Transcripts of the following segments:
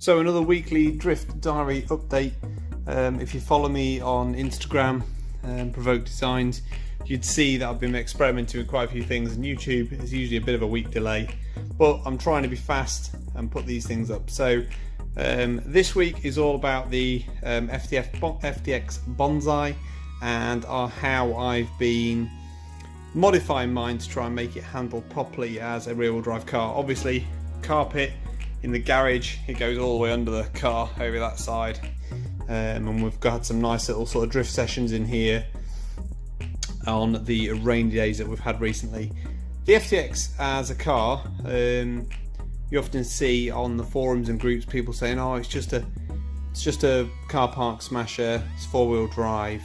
So another weekly Drift Diary update. If you follow me on Instagram, Provoke Designs, you'd see that I've been experimenting with quite a few things, and YouTube is usually a bit of a week delay, but I'm trying to be fast and put these things up. So this week is all about the FTX Banzai and how I've been modifying mine to try and make it handle properly as a rear-wheel drive car. Obviously, carpet in the garage, it goes all the way under the car over that side, and we've got some nice little sort of drift sessions in here on the rainy days that we've had recently. The FTX as a car, you often see on the forums and groups people saying, oh, it's just a car park smasher, it's four-wheel drive.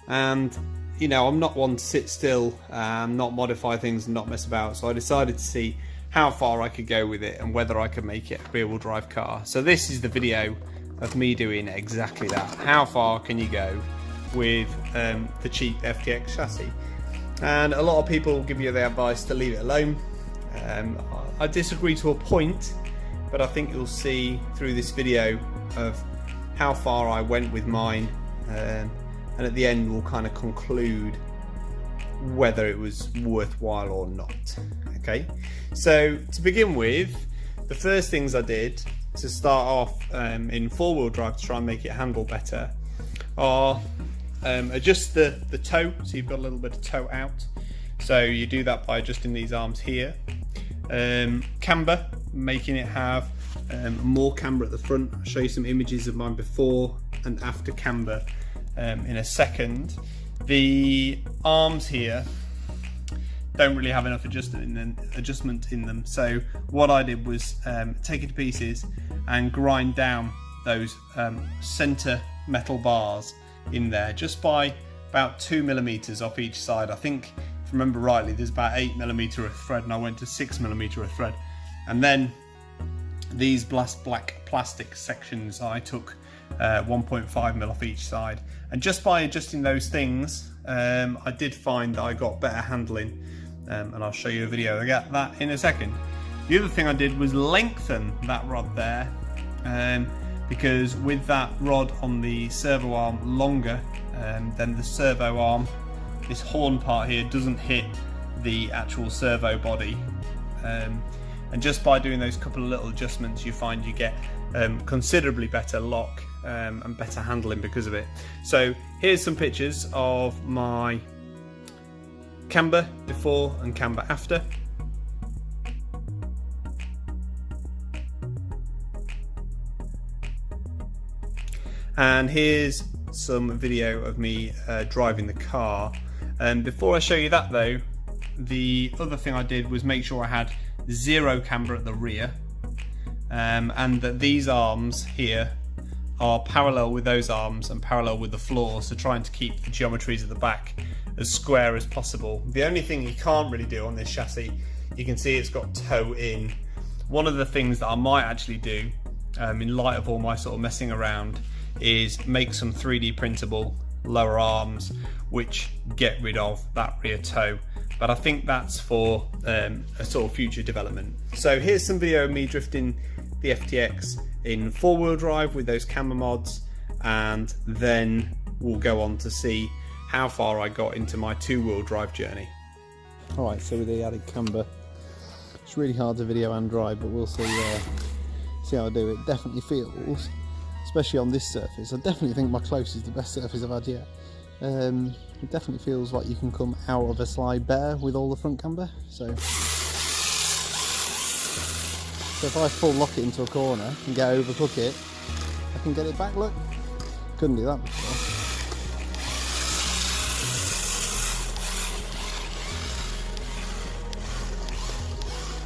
And you know, I'm not one to sit still, not modify things and not mess about, so I decided to see how far I could go with it and whether I could make it a rear-wheel drive car. So this is the video of me doing exactly that. How far can you go with the cheap FTX chassis? And a lot of people give you the advice to leave it alone. I disagree to a point, but I think you'll see through this video of how far I went with mine, and at the end we'll kind of conclude whether it was worthwhile or not. Okay, so to begin with, the first things I did to start off in four-wheel drive to try and make it handle better are adjust the toe, so you've got a little bit of toe out. So you do that by adjusting these arms here. Camber, making it have more camber at the front. I'll show you some images of mine before and after camber in a second. The arms here don't really have enough adjustment in them, so what I did was take it to pieces and grind down those center metal bars in there just by about 2mm off each side. I think, if I remember rightly, there's about 8mm of thread, and I went to 6mm of thread. And then these black plastic sections, I took 1.5mm off each side, and just by adjusting those things, I did find that I got better handling, and I'll show you a video of that in a second. The other thing I did was lengthen that rod there, because with that rod on the servo arm longer than the servo arm, this horn part here doesn't hit the actual servo body, and just by doing those couple of little adjustments, you find you get considerably better lock and better handling because of it. So here's some pictures of my camber before and camber after. And here's some video of me driving the car. And before I show you that though, the other thing I did was make sure I had zero camber at the rear, and that these arms here are parallel with those arms and parallel with the floor, so trying to keep the geometries at the back as square as possible. The only thing you can't really do on this chassis, you can see it's got toe in. One of the things that I might actually do, in light of all my sort of messing around, is make some 3D printable lower arms which get rid of that rear toe, but I think that's for a sort of future development. So here's some video of me drifting the FTX in four-wheel drive with those camber mods, and then we'll go on to see how far I got into my two-wheel drive journey. Alright, so with the added camber, it's really hard to video and drive, but we'll see how I do. It definitely feels, especially on this surface, I definitely think my close is the best surface I've had yet. It definitely feels like you can come out of a slide better with all the front camber. So if I full lock it into a corner and get overcook it, I can get it back, look. Couldn't do that before.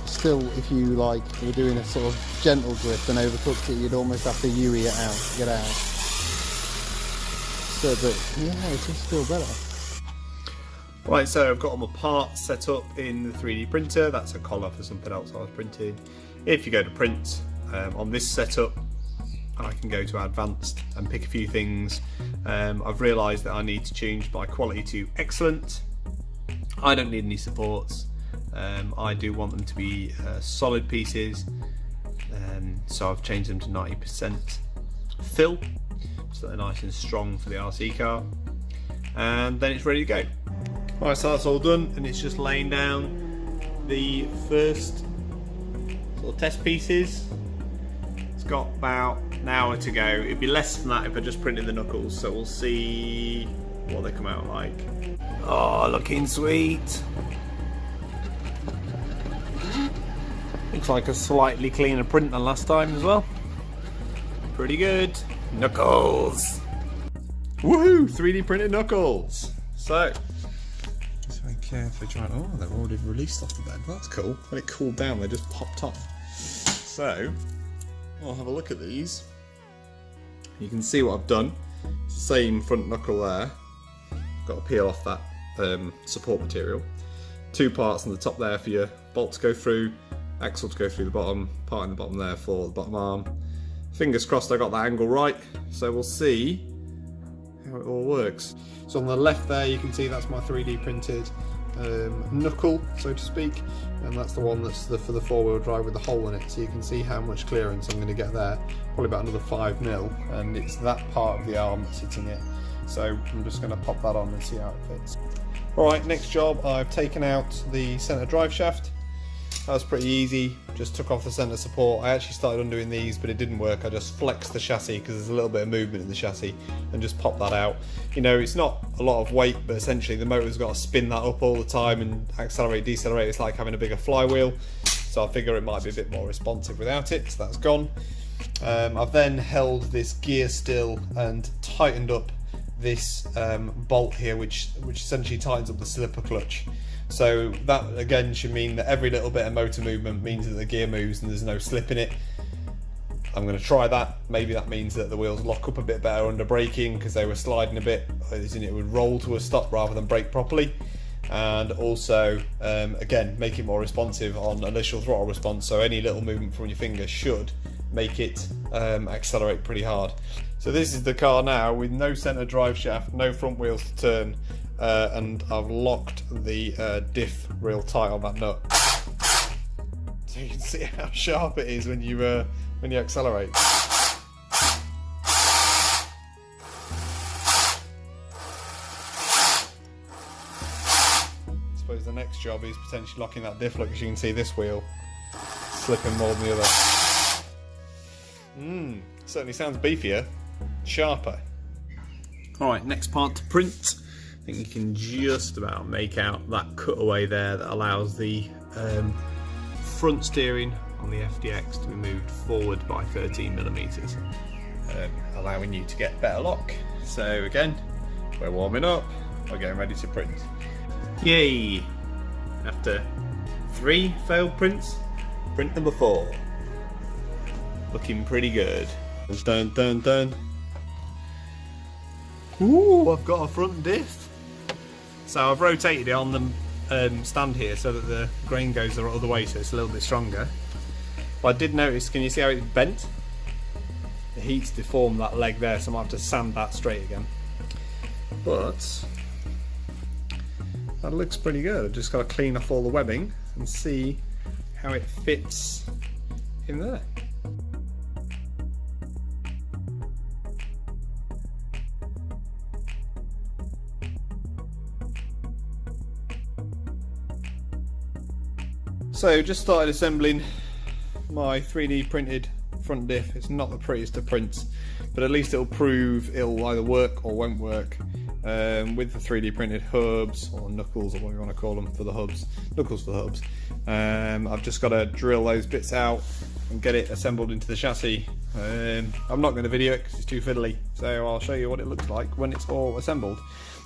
Still, if you were doing a sort of gentle drift and overcooked it, you'd almost have to UE it out to get out. So, but yeah, it just feels better. Right, so I've got all my parts set up in the 3D printer. That's a collar for something else I was printing. If you go to print on this setup, I can go to advanced and pick a few things. I've realised that I need to change my quality to excellent. I don't need any supports. I do want them to be solid pieces. so I've changed them to 90% fill, so they're nice and strong for the RC car, and then it's ready to go. Alright, so that's all done, and it's just laying down the first sort of test pieces. It's got about an hour to go. It'd be less than that if I just printed the knuckles, so we'll see what they come out like. Oh, looking sweet. Looks like a slightly cleaner print than last time as well. Pretty good. Knuckles. Woohoo! 3D printed knuckles. So, just very carefully trying. Oh, they're already released off the bed. That's cool. When it cooled down, they just popped off. So, I'll have a look at these. You can see what I've done. It's the same front knuckle there. Got to peel off that support material. 2 parts on the top there for your bolt to go through, axle to go through the bottom, part in the bottom there for the bottom arm. Fingers crossed I got that angle right, so we'll see how it all works. So on the left there you can see that's my 3D printed knuckle, so to speak, and that's the one that's for the 4-wheel drive with the hole in it, so you can see how much clearance I'm going to get there, probably about another 5mm, and it's that part of the arm that's hitting it. So I'm just going to pop that on and see how it fits. Alright, next job, I've taken out the centre drive shaft. That was pretty easy, just took off the centre support. I actually started undoing these, but it didn't work. I just flexed the chassis because there's a little bit of movement in the chassis and just popped that out. You know, it's not a lot of weight, but essentially the motor's got to spin that up all the time and accelerate, decelerate. It's like having a bigger flywheel. So I figure it might be a bit more responsive without it, so that's gone. I've then held this gear still and tightened up this bolt here, which essentially tightens up the slipper clutch. So that again should mean that every little bit of motor movement means that the gear moves and there's no slip in it. I'm going to try that. Maybe that means that the wheels lock up a bit better under braking because they were sliding a bit, as in it would roll to a stop rather than brake properly. And also, again, make it more responsive on initial throttle response, so any little movement from your finger should make it accelerate pretty hard. So this is the car now with no centre drive shaft, no front wheels to turn, and I've locked the diff real tight on that nut. So you can see how sharp it is when you accelerate. I suppose the next job is potentially locking that diff lock, as you can see this wheel slipping more than the other. Certainly sounds beefier, sharper. Alright, next part to print. I think you can just about make out that cutaway there that allows the front steering on the FTX to be moved forward by 13mm, allowing you to get better lock. So again, we're warming up, we're getting ready to print. Yay! After 3 failed prints, print number 4. Looking pretty good. Dun dun dun. Ooh, I've got a front diff. So I've rotated it on the stand here so that the grain goes the other way, so it's a little bit stronger. But I did notice, can you see how it's bent? The heat's deformed that leg there, so I might have to sand that straight again. But that looks pretty good. I've just got to clean off all the webbing and see how it fits in there. So just started assembling my 3D printed front diff. It's not the prettiest of prints, but at least it'll prove it'll either work or won't work with the 3D printed hubs or knuckles or whatever you want to call them for the hubs. Knuckles for the hubs. I've just got to drill those bits out and get it assembled into the chassis. I'm not going to video it because it's too fiddly, so I'll show you what it looks like when it's all assembled.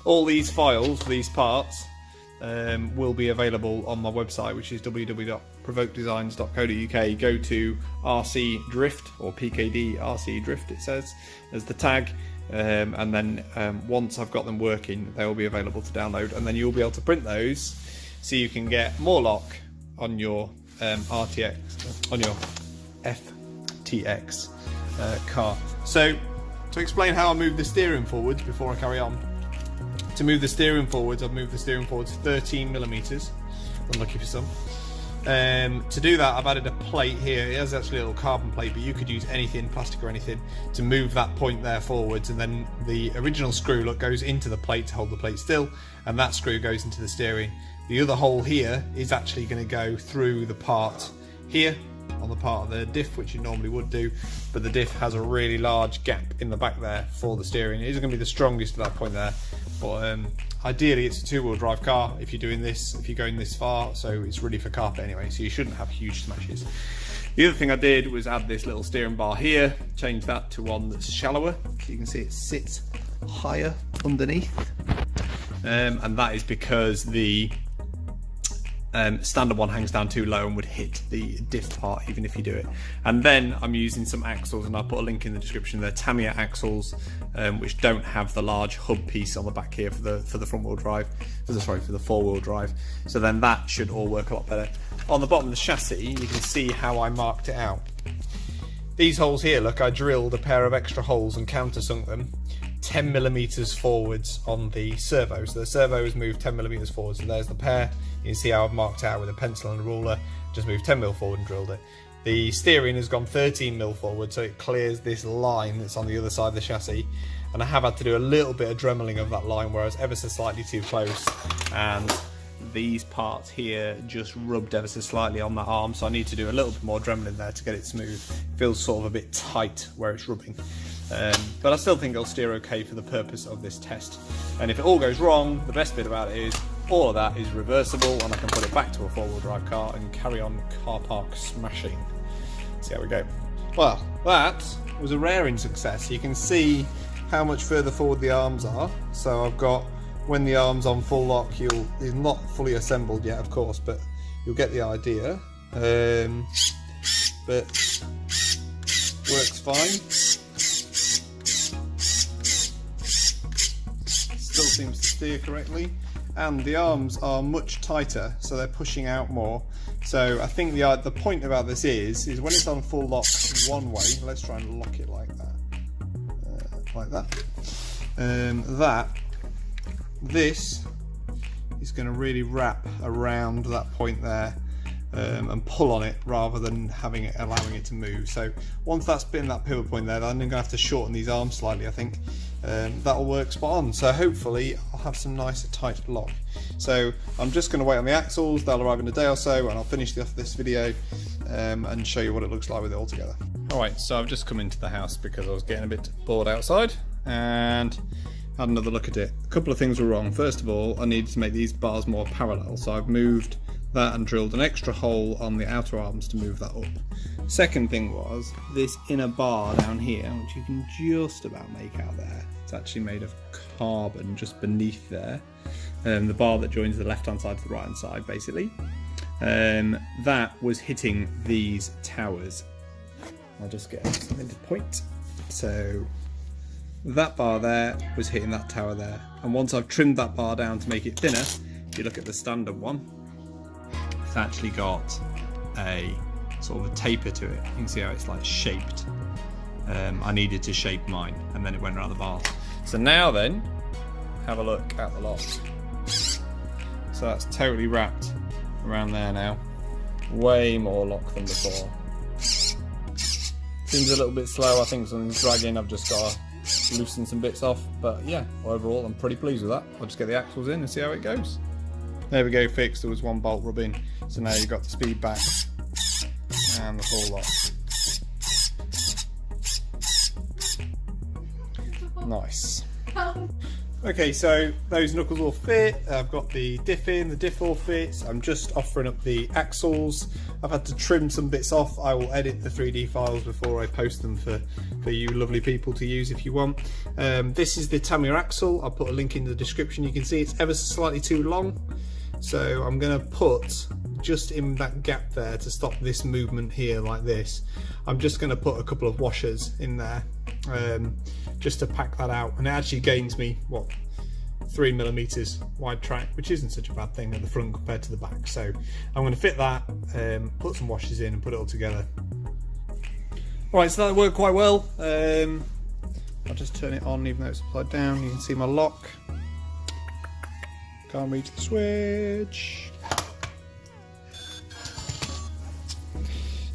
All these files, these parts, will be available on my website, which is www.provokedesigns.co.uk. Go to RC Drift, or PKD RC Drift it says as the tag, and then once I've got them working they will be available to download, and then you'll be able to print those so you can get more lock on your RTX, on your FTX car. So to explain how I move the steering forwards before I carry on. To move the steering forwards, I've moved the steering forwards 13mm. I'm looking for some. To do that, I've added a plate here. It has actually a little carbon plate, but you could use anything, plastic or anything, to move that point there forwards, and then the original screw, look, goes into the plate to hold the plate still, and that screw goes into the steering. The other hole here is actually going to go through the part here, on the part of the diff, which you normally would do, but the diff has a really large gap in the back there for the steering. It isn't going to be the strongest at that point there, but ideally it's a two-wheel drive car if you're doing this, if you're going this far, so it's really for carpet anyway, so you shouldn't have huge smashes. The other thing I did was add this little steering bar here, change that to one that's shallower, so you can see it sits higher underneath, and that is because the standard one hangs down too low and would hit the diff part even if you do it. And then I'm using some axles, and I'll put a link in the description. They're Tamiya axles, which don't have the large hub piece on the back here for the front wheel drive, for the four wheel drive. So then that should all work a lot better. On the bottom of the chassis, you can see how I marked it out. These holes here, look, I drilled a pair of extra holes and countersunk them 10mm forwards on the servo. So the servo has moved 10mm forwards, and there's the pair. You can see how I've marked out with a pencil and a ruler, just moved 10mm forward and drilled it. The steering has gone 13mm forward, so it clears this line that's on the other side of the chassis, and I have had to do a little bit of dremeling of that line where I was ever so slightly too close, and these parts here just rubbed ever so slightly on that arm, so I need to do a little bit more dremeling there to get it smooth. It feels sort of a bit tight where it's rubbing, but I still think it'll steer okay for the purpose of this test. And if it all goes wrong, the best bit about it is all of that is reversible, and I can put it back to a four-wheel drive car and carry on car park smashing. See how we go. Well, that was a raring success. You can see how much further forward the arms are. So I've got, when the arm's on full lock, it's not fully assembled yet, of course, but you'll get the idea. But works fine. Still seems to steer correctly, and the arms are much tighter, so they're pushing out more. So I think the point about this is when it's on full lock one way. Let's try and lock it like that, this is going to really wrap around that point there, and pull on it rather than allowing it to move. So once that's been that pivot point there, then I'm going to have to shorten these arms slightly, I think. That'll work spot on. So hopefully I'll have some nice tight lock. So I'm just going to wait on the axles. They'll arrive in a day or so, and I'll finish off this video and show you what it looks like with it all together. Alright, so I've just come into the house because I was getting a bit bored outside and had another look at it. A couple of things were wrong. First of all, I needed to make these bars more parallel, so I've moved that and drilled an extra hole on the outer arms to move that up. Second thing was this inner bar down here, which you can just about make out there. It's actually made of carbon just beneath there. The bar that joins the left hand side to the right hand side, basically. That was hitting these towers. I'll just get something to point. So that bar there was hitting that tower there, and once I've trimmed that bar down to make it thinner, if you look at the standard one, it's actually got a sort of a taper to it. You can see how it's like shaped. I needed to shape mine, and then it went around the bars. So now then, have a look at the lock. So that's totally wrapped around there now. Way more lock than before. Seems a little bit slow. I think something's dragging. I've just got to loosen some bits off, but yeah, overall I'm pretty pleased with that. I'll just get the axles in and see how it goes. There we go, fixed. There was one bolt rubbing, so now you've got the speed back and the full lock. Nice. Okay, so those knuckles all fit. I've got the diff in, the diff all fits. I'm just offering up the axles. I've had to trim some bits off. I will edit the 3D files before I post them for you lovely people to use if you want. This is the Tamiya axle. I'll put a link in the description. You can see it's ever so slightly too long. So I'm going to put just in that gap there to stop this movement here like this. I'm just going to put a couple of washers in there just to pack that out, and it actually gains me, what, 3mm wide track, which isn't such a bad thing at the front compared to the back. So I'm going to fit that, put some washers in and put it all together. Alright, so that worked quite well. I'll just turn it on even though it's upside down. You can see my lock. Can't reach the switch.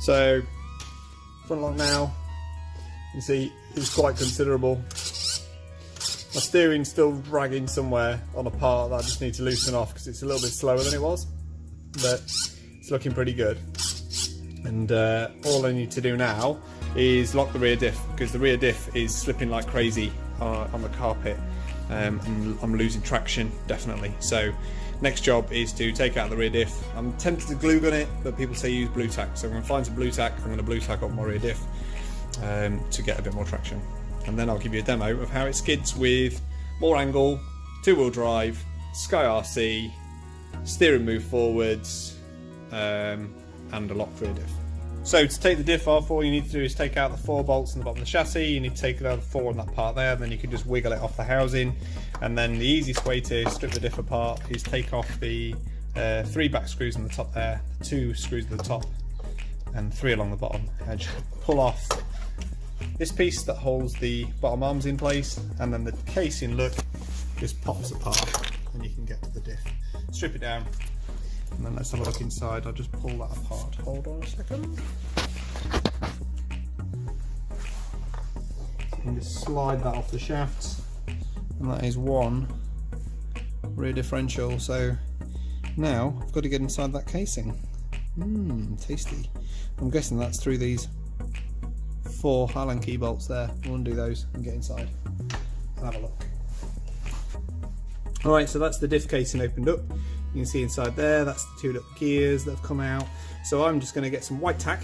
So front lock now, you see it's quite considerable. My steering's still dragging somewhere on a part that I just need to loosen off because it's a little bit slower than it was, but it's looking pretty good. And all I need to do now is lock the rear diff, because the rear diff is slipping like crazy on the carpet, and I'm losing traction definitely. So next job is to take out the rear diff. I'm tempted to glue gun it, but people say use blue tack, so I'm going to find some blue tack. I'm going to blue tack up my rear diff to get a bit more traction, and then I'll give you a demo of how it skids with more angle, 2-wheel drive, Sky RC, steering move forwards, and a locked rear diff. So to take the diff off, all you need to do is take out the 4 bolts in the bottom of the chassis. You need to take out the 4 on that part there, and then you can just wiggle it off the housing. And then the easiest way to strip the diff apart is take off the 3 back screws on the top there, 2 screws at the top, and 3 along the bottom edge. Pull off this piece that holds the bottom arms in place, and then the casing, look, just pops apart and you can get to the diff. Strip it down, and then let's have a look inside. I'll just pull that apart. Hold on a second. You can just slide that off the shafts, and that is one rear differential. So now I've got to get inside that casing. Tasty. I'm guessing that's through these 4 Allen key bolts there. We'll undo those and get inside and have a look. Alright, so that's the diff casing opened up. You can see inside there, that's the 2 little gears that have come out. So I'm just going to get some white tack,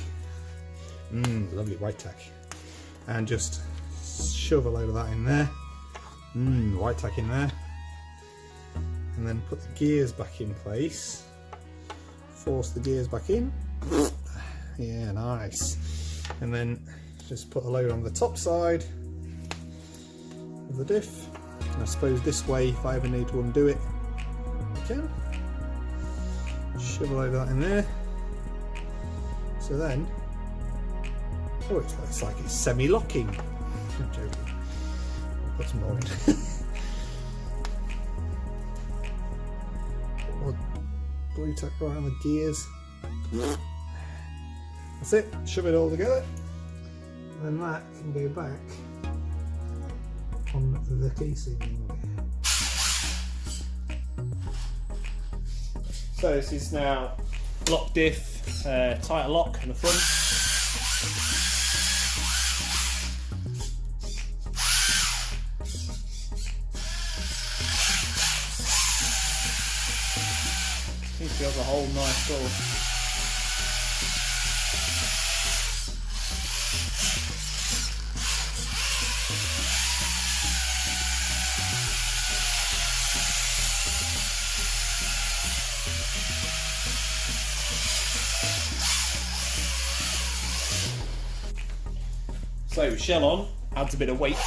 lovely white tack, and just shove a load of that in there. White tack in there, and then put the gears back in place. Force the gears back in. Yeah, nice. And then just put a load on the top side of the diff. And I suppose this way, if I ever need to undo it, I can. Shove a load of that in there. So then, oh, it's like it's semi-locking. I'm joking. I'll put some more in. Put more glue tack right on the gears. That's it. Shove it all together. And then that can go back on the casing. So this is now lock diff, tighter lock in the front. Seems to have a whole nice door. So shell on, adds a bit of weight.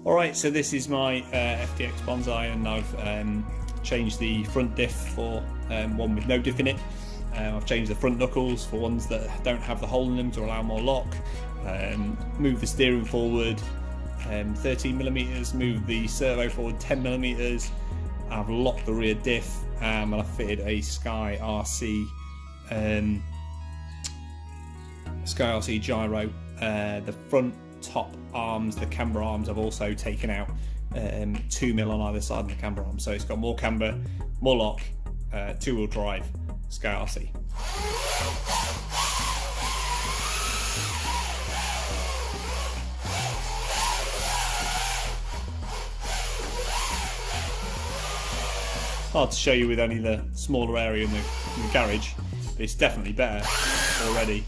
Alright, so this is my FTX Banzai, and I've changed the front diff for one with no diff in it. I've changed the front knuckles for ones that don't have the hole in them to allow more lock. Moved the steering forward 13mm, moved the servo forward 10mm. I've locked the rear diff, and I've fitted a Sky RC gyro. The front top arms, the camber arms, I've also taken out 2mm on either side of the camber arm, so it's got more camber, more lock, 2-wheel drive, Sky RC. Hard to show you with only the smaller area in the garage, but it's definitely better already.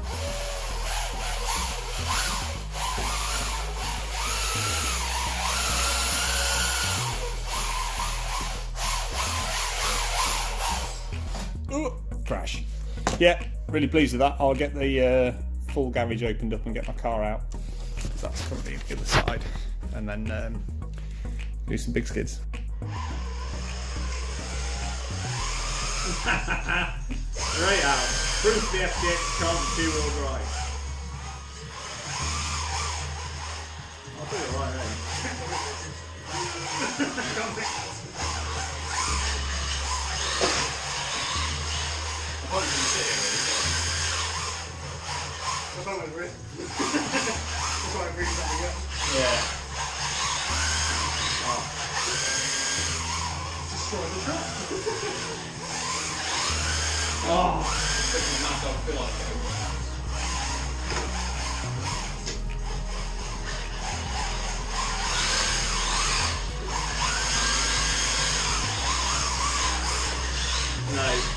crash. Yeah, really pleased with that. I'll get the full garage opened up and get my car out. So that's currently the other side, and then do some big skids. Right out. Proof the FTX can't two-wheel drive. I'll put it right there. Yeah. Oh.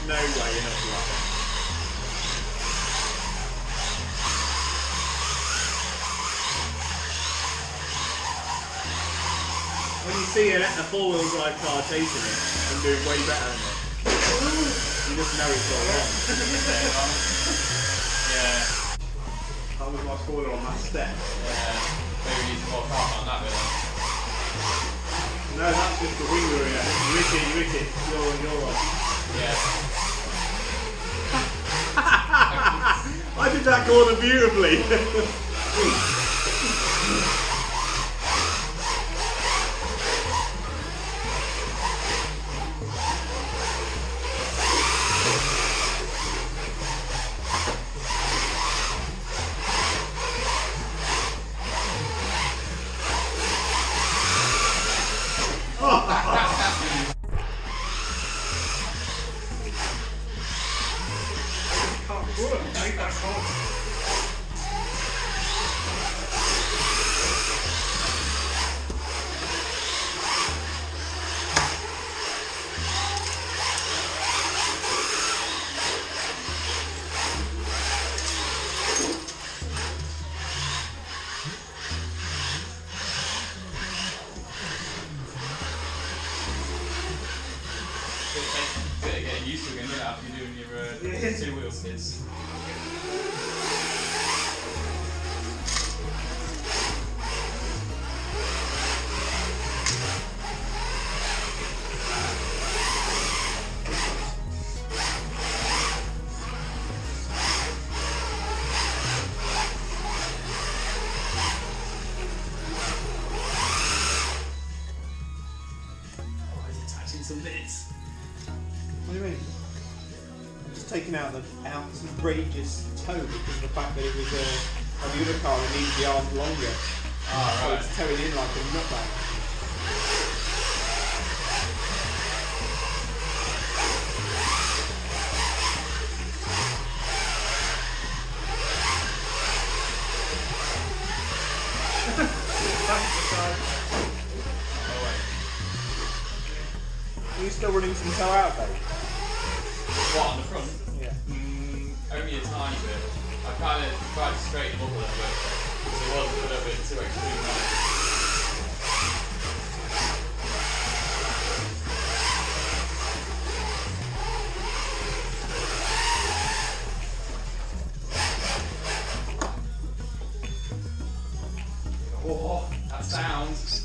No way you're not laughing. When you see a four-wheel drive car chasing it and doing way better than it, you just know it's all wrong. Yeah. That was my spoiler on that step. Yeah. Maybe we need to put a car on that bit then. No, that's just the wing area. You hit it. You're right. Yeah. I did that corner beautifully. Get used to it after you're doing your two-wheel skids. Oh, he's attaching some bits. What do you mean? I'm just taking out the outrageous toe because of the fact that it was on the other car and needs the arms longer. Oh, right. So it's towing in like a nutbag. Are you still running some toe out, babe? What, on the front? Yeah. Only a tiny bit. I kind of tried to straighten them up a little bit, because it was a little bit too extreme. Oh, that sounds.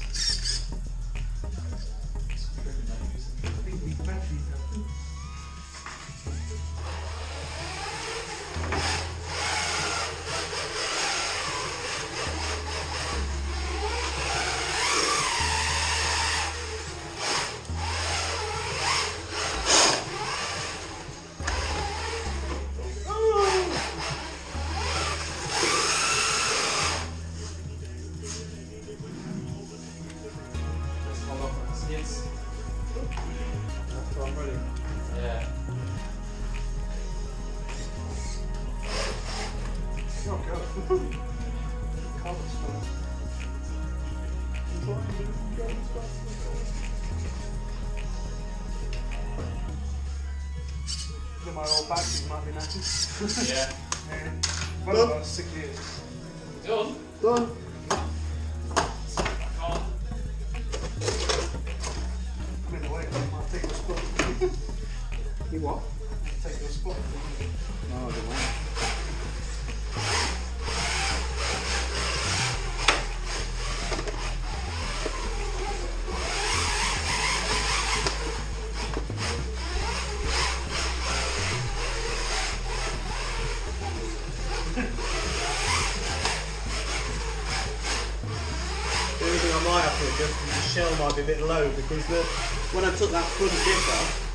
Yeah. Oh god. My old batteries might be knackered. Yeah. Well, about 6 years. Done? Done. I'm in the way, I'll take your spot. You what? Take your spot. to adjust, and the shell might be a bit low because when I took that front diff off,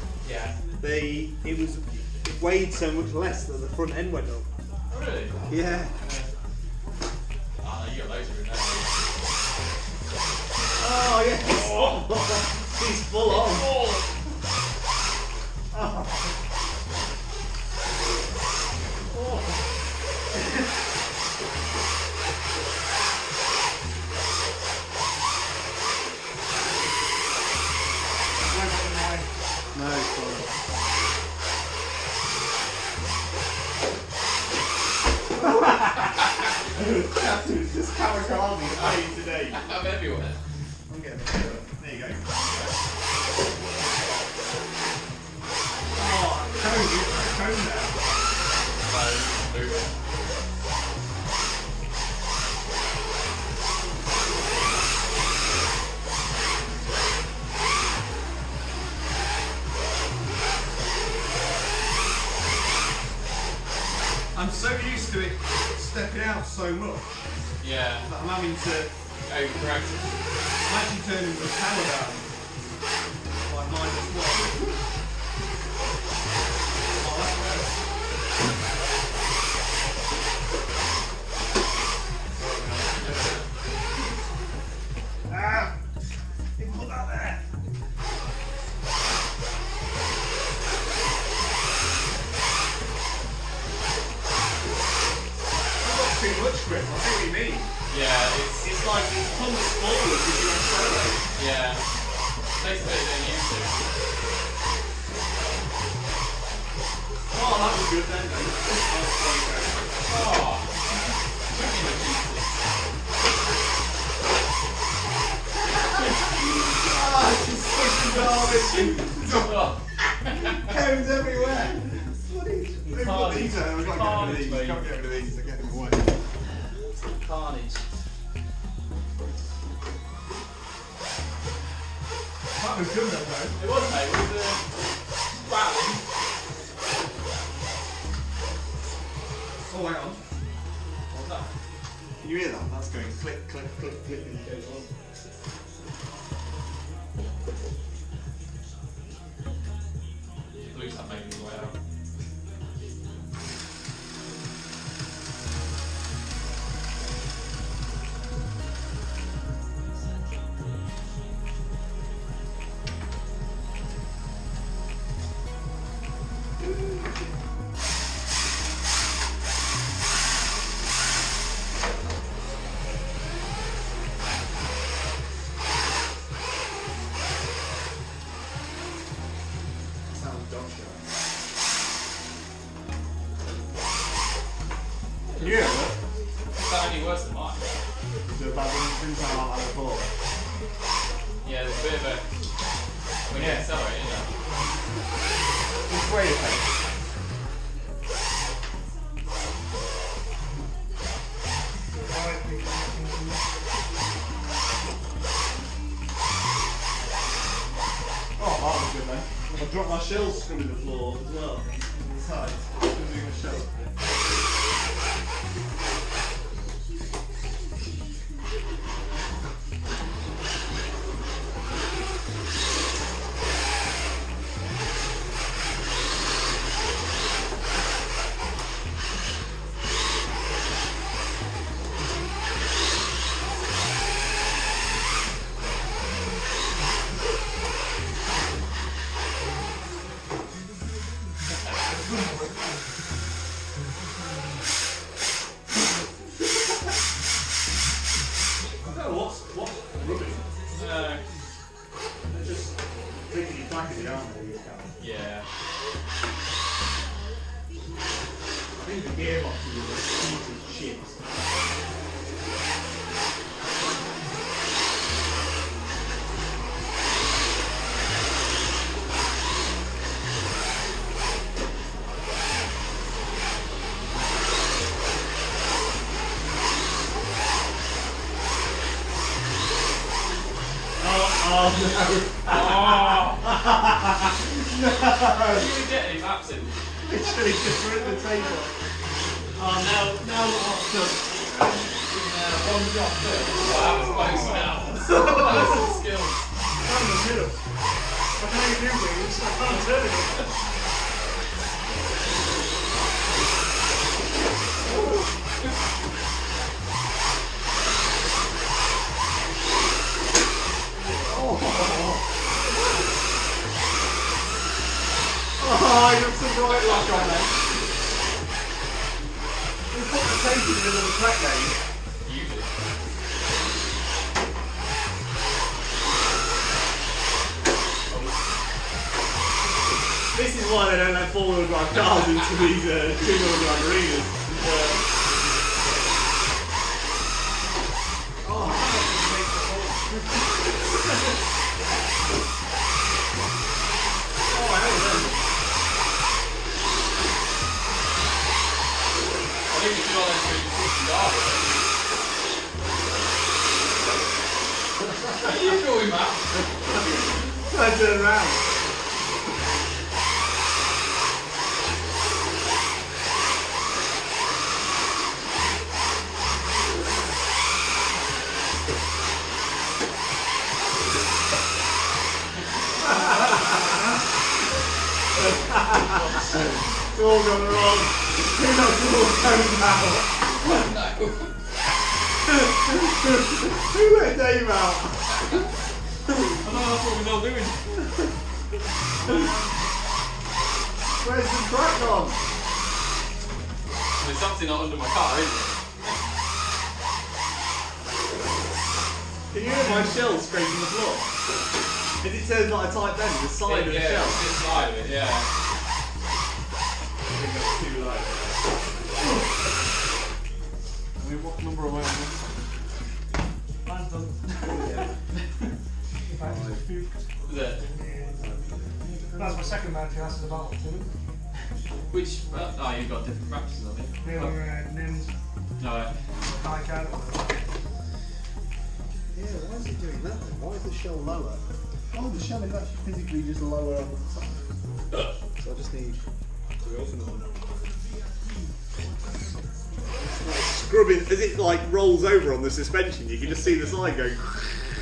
it weighed so much less that the front end went up. Oh, really? Yeah. Oh, you got loads of it now. Oh yes. Oh. He's full on. Oh. No, it's fine. Just kamikaze playing today. I'm everywhere. I'm getting it. There you go. Oh, cone now. I'm so used to it stepping out so much Yeah. that I'm having to Overcorrect. I'm actually turning the power down. Like -1. Oh, that's better. Ah! You put that there. I've got too much grip. I see what you mean. Yeah, It's like it comes forward as you accelerate. yeah. Takes a bit of getting used to. Oh, that was good then. Oh. Ah, it's such garbage. Cones everywhere. They've got these out. I've got to get rid of these. Carnage, Can't get rid of these. They're getting away. Carnage. That was good then, though. It was, mate. It was rattling. Oh, hang on. What was that? Can you hear that? That's going click, click, click, click, and it goes on. Blue stuff making his way out. Sounds dog show. Can you hear it? Is that any worse than mine? Is it about didn't sound like that before? Yeah, there's a bit of a... When you accelerate, isn't it? Just wait a second. Oh, that was good then. I dropped my shells through the floor as well. On the side. Doing a shell. What's rubbing? No. They're just taking you back in the arm there, you can. Yeah. I think the gearbox is a piece of shit. Oh no! No! You were getting laps in. Literally just ripped the table. Oh, now what's done? One drop too. That was close now. That was some skill. I'm in the middle. I can only do wings, I can't turn it. Oh, you got some right luck on that. You put the tape in the middle of the track there. You did. This is why they don't let four-wheel drive cars into these two-wheel drive arenas. Oh, I can't make the Oh, I know them. I think we should all enter into 60 yards. Where are you going, Matt? I turn around. It's all gone wrong. Who knows what's going out? No. Who let Dave out? I know that's what we're not doing. Where's the track gone? There's something not under my car, isn't it? Can you hear my shell scraping the floor? As it turns like a tight bend, the side of the shell. It's this side of it, yeah. I think that's too low. I mean, what number am I on? Mine's done. Was it? That's my second match, that's the battle too. Which, oh, you've got different practices, I think. Neil Nims, No, High Cat. Yeah, why is it doing that then? Why is the shell lower? Oh, the shell is actually physically just lower on the side. So I just need to open it. Scrubbing, as it like rolls over on the suspension, you can just see the side going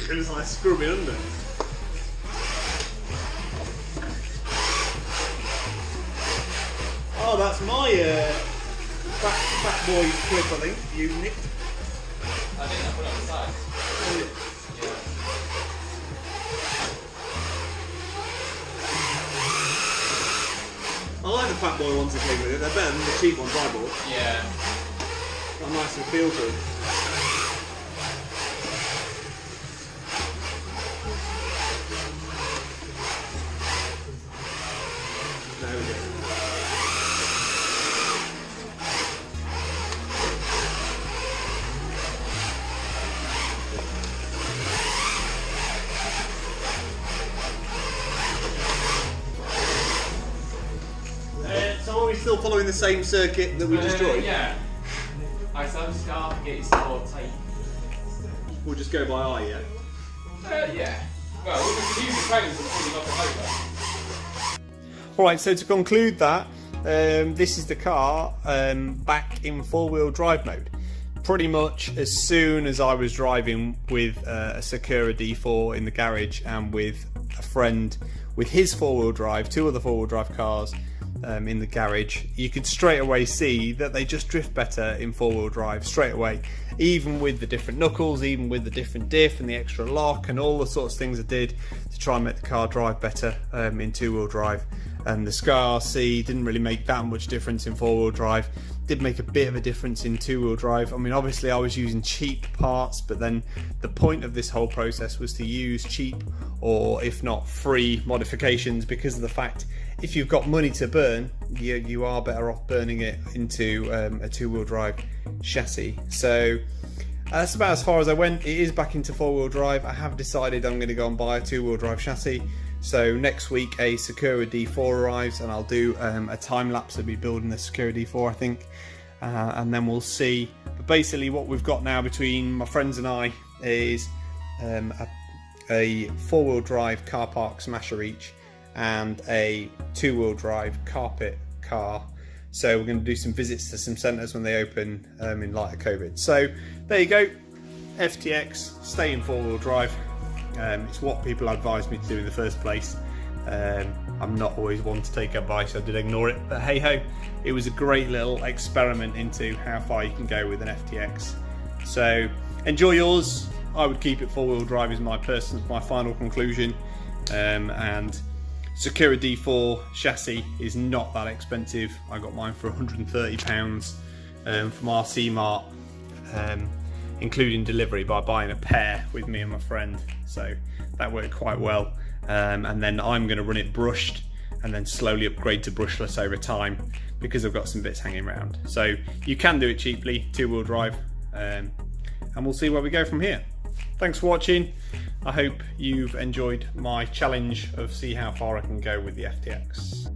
and it's like scrubbing under. Oh, that's my fat boy clip, I think, you nicked. I think I put it on the side. I like the fat boy ones that came with it, they're better than the cheap ones I bought. Yeah. Got a nice and feel to them. There we go. So are we still following the same circuit that we destroyed? Yeah. I said I'm just going to get your support tape. We'll just go by eye, yeah? Yeah. Well, we can use the frames and pull it off the paper. Alright, so to conclude that, this is the car back in four-wheel drive mode. Pretty much as soon as I was driving with a Sakura D4 in the garage and with a friend with his four-wheel drive, two other four-wheel drive cars in the garage, you could straight away see that they just drift better in four-wheel drive straight away, even with the different knuckles, even with the different diff and the extra lock and all the sorts of things I did to try and make the car drive better in two-wheel drive. And the Scar RC didn't really make that much difference in four-wheel drive. Did make a bit of a difference in two-wheel drive. I mean, obviously I was using cheap parts, but then the point of this whole process was to use cheap or if not free modifications, because of the fact if you've got money to burn, you are better off burning it into a two-wheel drive chassis. So that's about as far as I went. It is back into four-wheel drive. I have decided I'm going to go and buy a two-wheel drive chassis. So next week a Sakura D4 arrives and I'll do a time lapse of me building the Sakura D4, I think, and then we'll see. But basically what we've got now between my friends and I is a four-wheel drive car park smasher each and a two-wheel drive carpet car So we're going to do some visits to some centres when they open in light of COVID. So there you go, FTX, stay in four-wheel drive. It's what people advised me to do in the first place. I'm not always one to take advice, I did ignore it, but hey ho, it was a great little experiment into how far you can go with an FTX. So enjoy yours. I would keep it four-wheel drive is my final conclusion, and Sakura D4 chassis is not that expensive. I got mine for £130 from RC Mart, including delivery, by buying a pair with me and my friend, so that worked quite well. And then I'm going to run it brushed and then slowly upgrade to brushless over time, because I've got some bits hanging around. So you can do it cheaply, two-wheel drive, and we'll see where we go from here. Thanks for watching. I hope you've enjoyed my challenge of see how far I can go with the FTX.